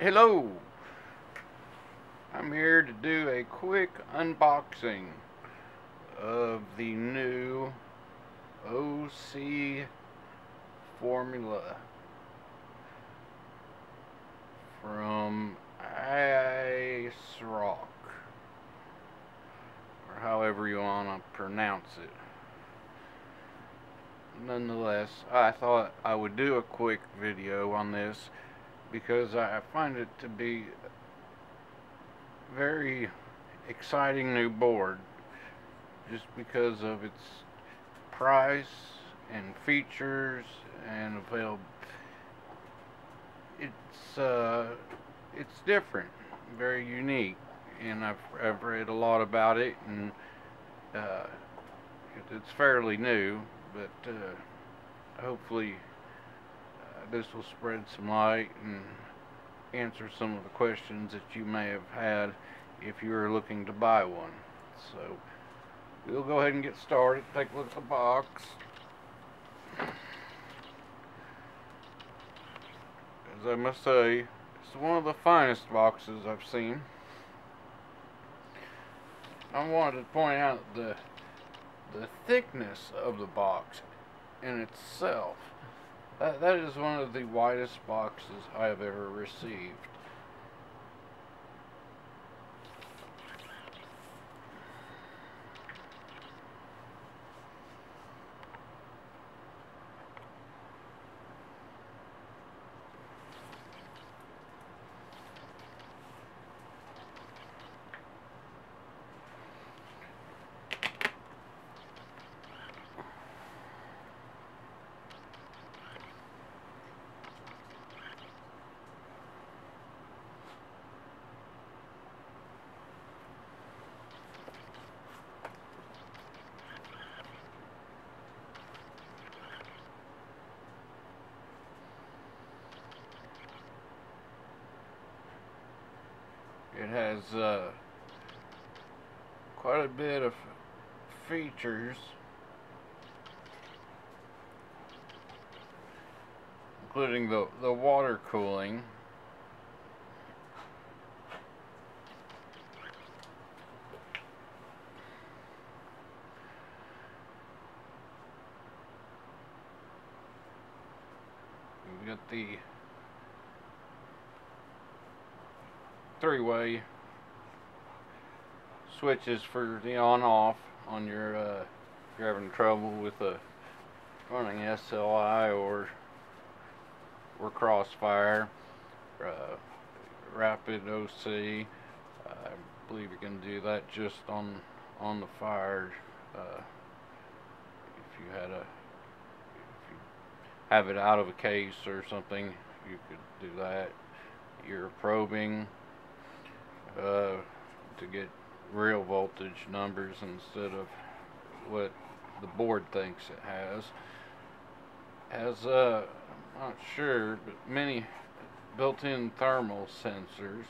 Hello! I'm here to do a quick unboxing of the new OC formula from Asrock, or however you want to pronounce it. Nonetheless, I thought I would do a quick video on this because I find it to be very exciting new board just because of its price and features and available. It's different, very unique, and I've read a lot about it, and uh, it's fairly new, but hopefully this will spread some light and answer some of the questions that you may have had if you were looking to buy one. So we'll go ahead and get started. Take a look at the box. As I must say, it's one of the finest boxes I've seen. I wanted to point out the thickness of the box in itself. That is one of the widest boxes I have ever received. It has quite a bit of features, including the water cooling. We've got the three-way switches for the on-off on your if you're having trouble with running SLI or Crossfire, Rapid OC. I believe you can do that just on the fire. If you have it out of a case or something, you could do that. You're probing to get real voltage numbers instead of what the board thinks it has. I'm not sure, but many built-in thermal sensors.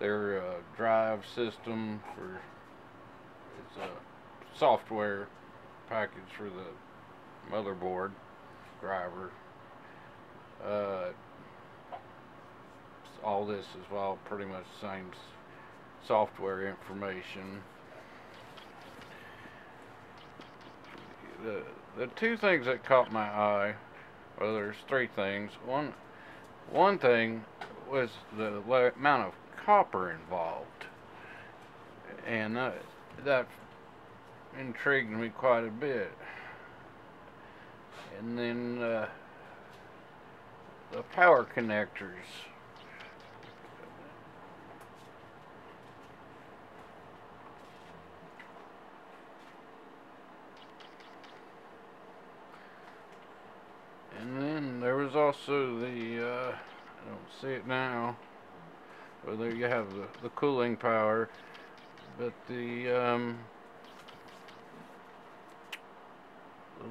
Their drive system it's a software package for the motherboard driver. All this is all pretty much the same software information. The two things that caught my eye, well, there's three things. One thing was the amount of copper involved, and that intrigued me quite a bit. And then the power connectors. And then there was also the, I don't see it now, well, there you have the cooling power, but the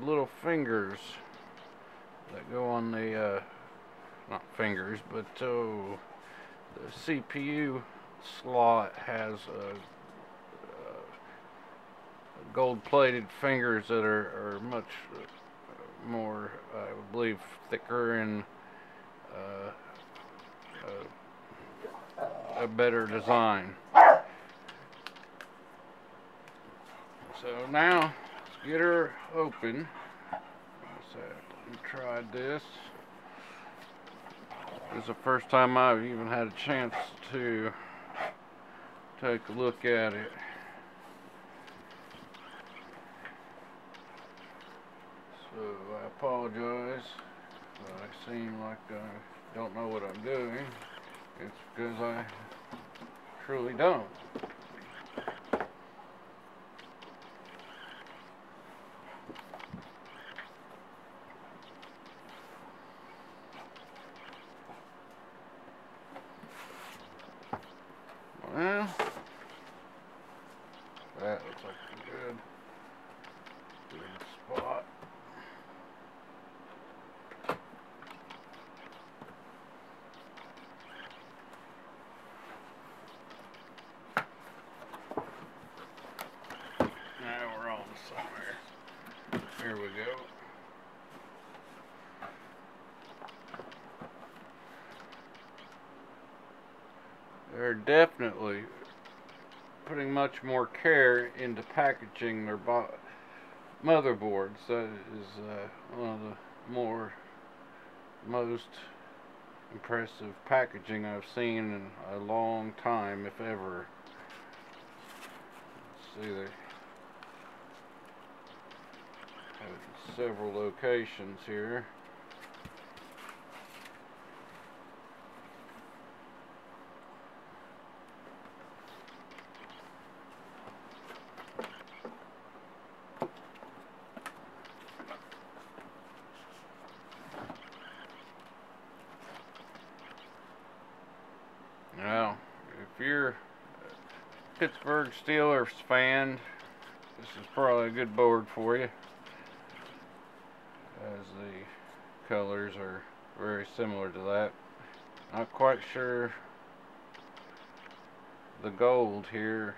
little fingers that go on the, not fingers, but the CPU slot has gold-plated fingers that are much more, I believe, thicker and a better design. So now let's get her open. So let me try this. This is the first time I've even had a chance to take a look at it. So I apologize if I seem like I don't know what I'm doing. It's because I truly don't. Well, that looks like a good spot. Now we're on somewhere. Here we go. They're definitely putting much more care into packaging their motherboards. That is one of the most impressive packaging I've seen in a long time, if ever. Let's see, they have several locations here. Now, if you're a Pittsburgh Steelers fan, this is probably a good board for you, as the colors are very similar to that. Not quite sure the gold here,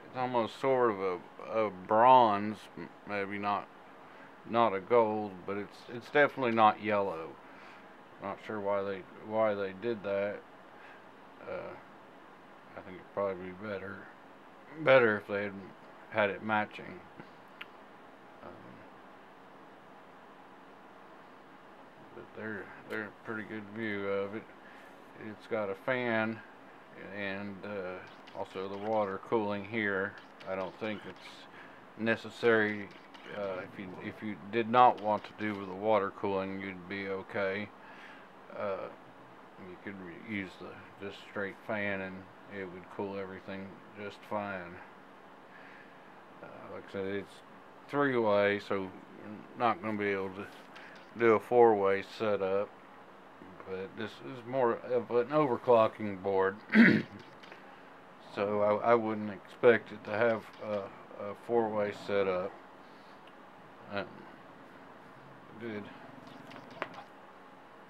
it's almost sort of a bronze, maybe not a gold, but it's definitely not yellow. Not sure why they did that. I think it'd probably be better if they had it matching. But they're a pretty good view of it. It's got a fan and also the water cooling here. I don't think it's necessary. If you did not want to do with the water cooling, you'd be okay. You could use the just straight fan and it would cool everything just fine. Like I said, it's three-way, so you're not going to be able to do a four-way setup. But this is more of an overclocking board, so I wouldn't expect it to have a four-way setup. Did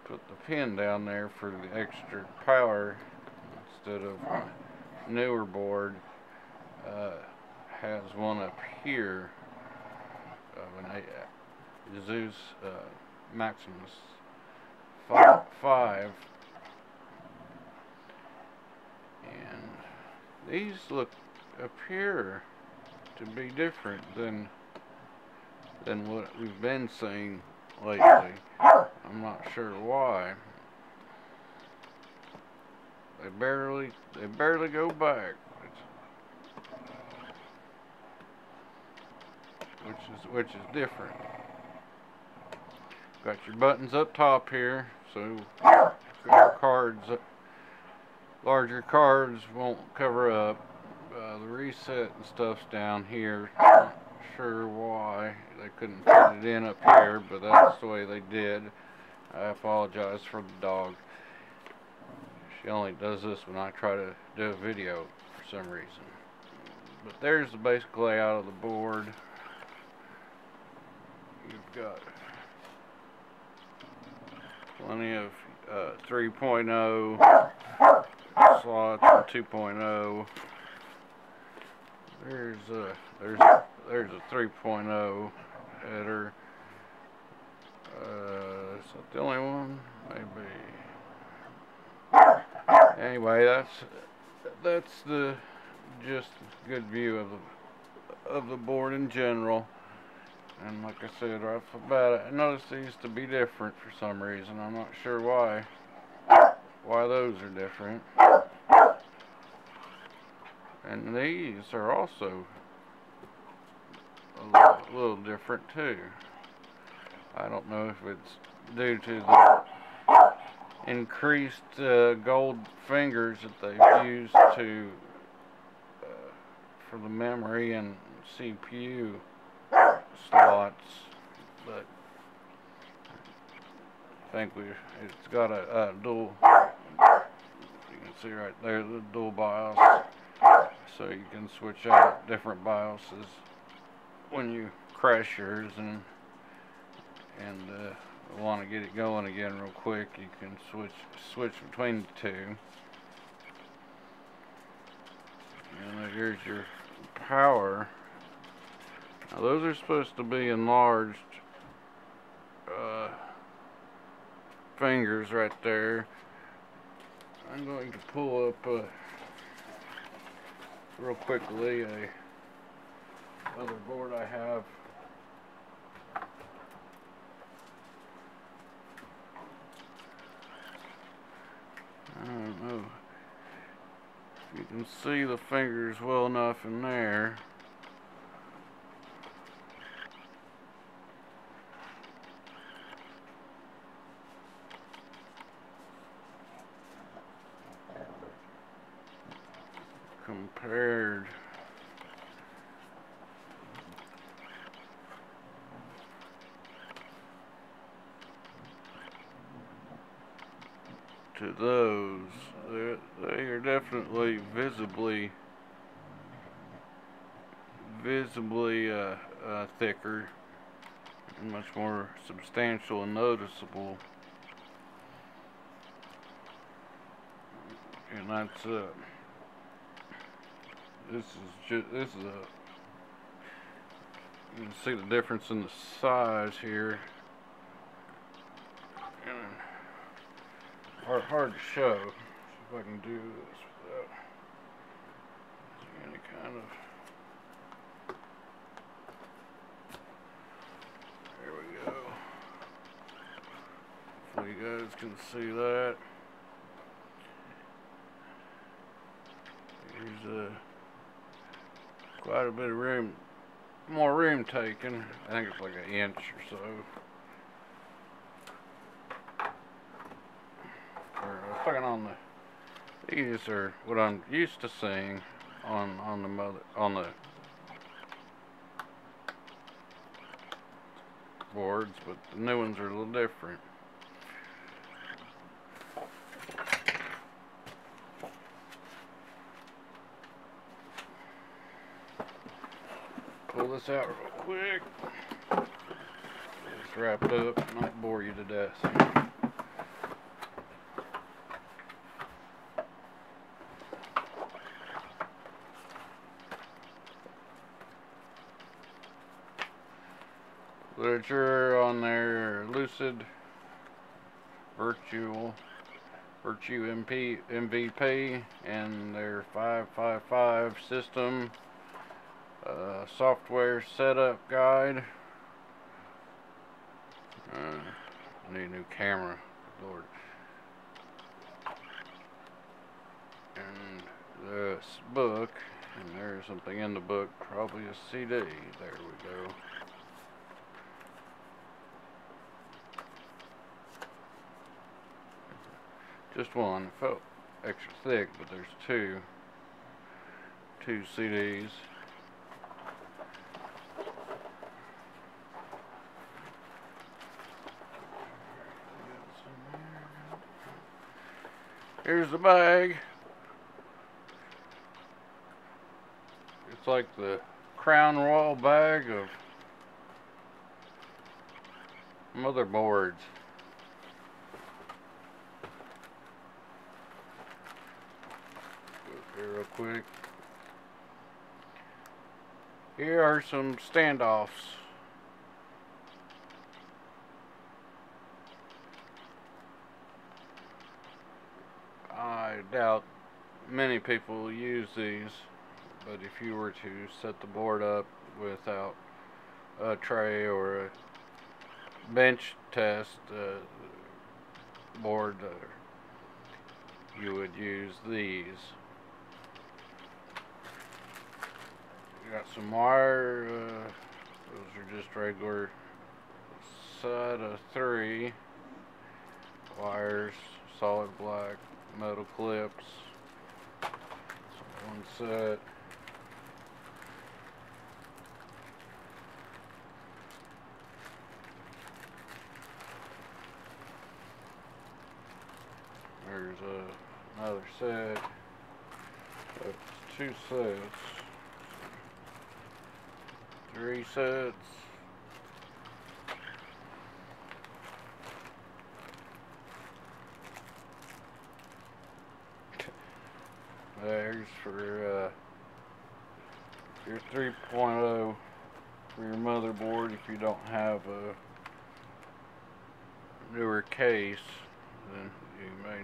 put the pin down there for the extra power instead of newer board. Has one up here of an Asus Maximus 5, and these appear to be different than what we've been seeing lately. I'm not sure why. They barely go back, which is different. Got your buttons up top here, so larger cards won't cover up. The reset and stuff's down here. Not sure why they couldn't fit it in up here, but that's the way they did. I apologize for the dog. She only does this when I try to do a video for some reason. But there's the basic layout of the board. You've got plenty of 3.0 slots and 2.0. There's a 3.0 header. the only one? Maybe. Anyway, that's the just good view of the board in general. And like I said right off the bat, I noticed these to be different for some reason. I'm not sure why those are different. And these are also a little different too. I don't know if it's due to the increased gold fingers that they've used to for the memory and CPU slots, but I think it's got a dual. You can see right there the dual BIOS, so you can switch out different BIOSes when you crash yours and want to get it going again real quick. You can switch between the two. And here's your power. Now those are supposed to be enlarged fingers right there. I'm going to pull up real quickly a other board I have. I don't know if you can see the fingers well enough in there. Compared to those, they are definitely visibly thicker and much more substantial and noticeable. And that's this is a, you can see the difference in the size here. And hard to show. See if I can do this without any kind of. There we go. Hopefully you guys can see that. Here's quite a bit of room, more room taken. I think it's like an inch or so. I was talking on these are what I'm used to seeing on the boards, but the new ones are a little different. Pull this out real quick. It's wrapped up, might bore you to death. Literature on their Lucid Virtue MVP and their 555 system software setup guide. I need a new camera, Lord. And this book, and there's something in the book, probably a CD. There we go. Just one. It felt extra thick, but there's two CDs. Here's the bag. It's like the Crown Royal bag of motherboards. Go here real quick. Here are some standoffs. doubt many people use these, but if you were to set the board up without a tray or a bench test board, you would use these. You got some wire, those are just regular set of 3 wires, solid black metal clips. One set. There's another set. That's 2 sets. 3 sets. There's for your 3.0 for your motherboard. If you don't have a newer case, then you may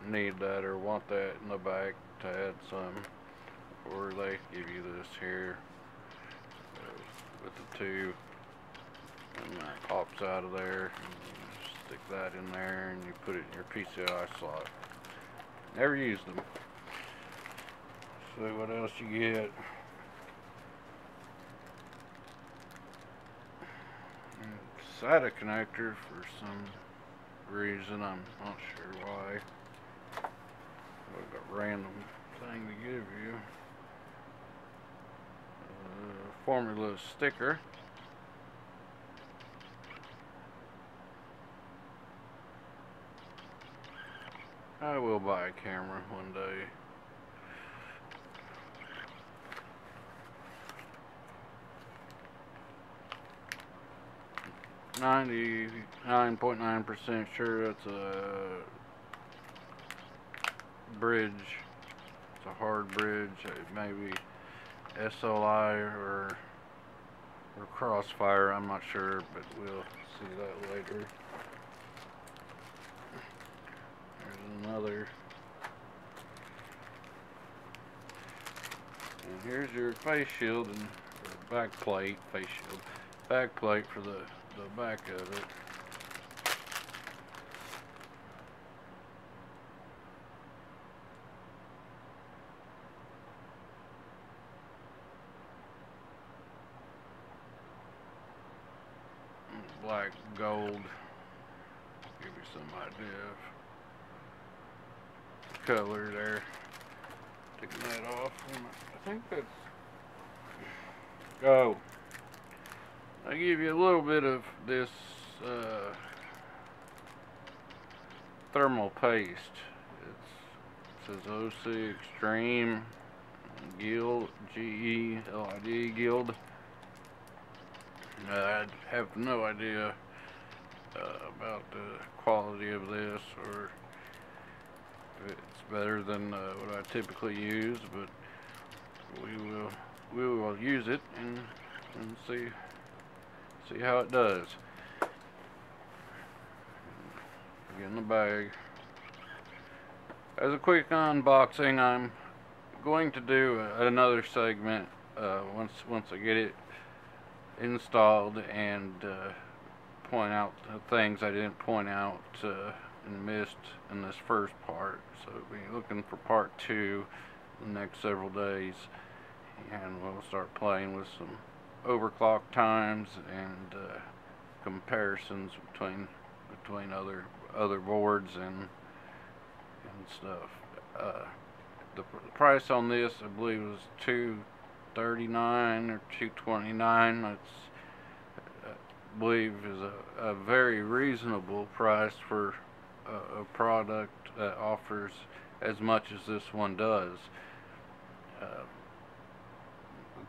need that or want that in the back to add some. Or they give you this here with the 2, and that pops out of there. And you stick that in there, and you put it in your PCI slot. Never used them. See what else you get. SATA connector for some reason, I'm not sure why. What a random thing to give you. Formula sticker. I will buy a camera one day. .9% sure that's a bridge. It's a hard bridge. It may be SLI or Crossfire. I'm not sure, but we'll see that later. There's another. And here's your face shield and back plate. Face shield. Back plate for the back of it. Black gold. Give you some idea of color there. Taking that off. I think that's. Oh. I'll give you a little bit of this thermal paste. It says OC Extreme Guild, G-E-L-I-D, Guild. I have no idea about the quality of this or if it's better than what I typically use, but we will use it and see how it does. Get in the bag. As a quick unboxing, I'm going to do another segment once I get it installed and point out the things I didn't point out and missed in this first part. So we'll be looking for part 2 the next several days, and we'll start playing with some overclock times and comparisons between other boards and stuff. The price on this, I believe, was $239 or $229. That's, I believe, is a very reasonable price for a product that offers as much as this one does. The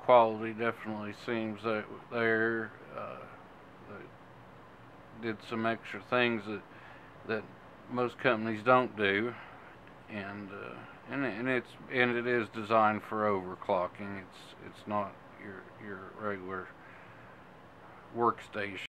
quality definitely seems that there. They did some extra things that most companies don't do, and it is designed for overclocking. It's not your regular workstation.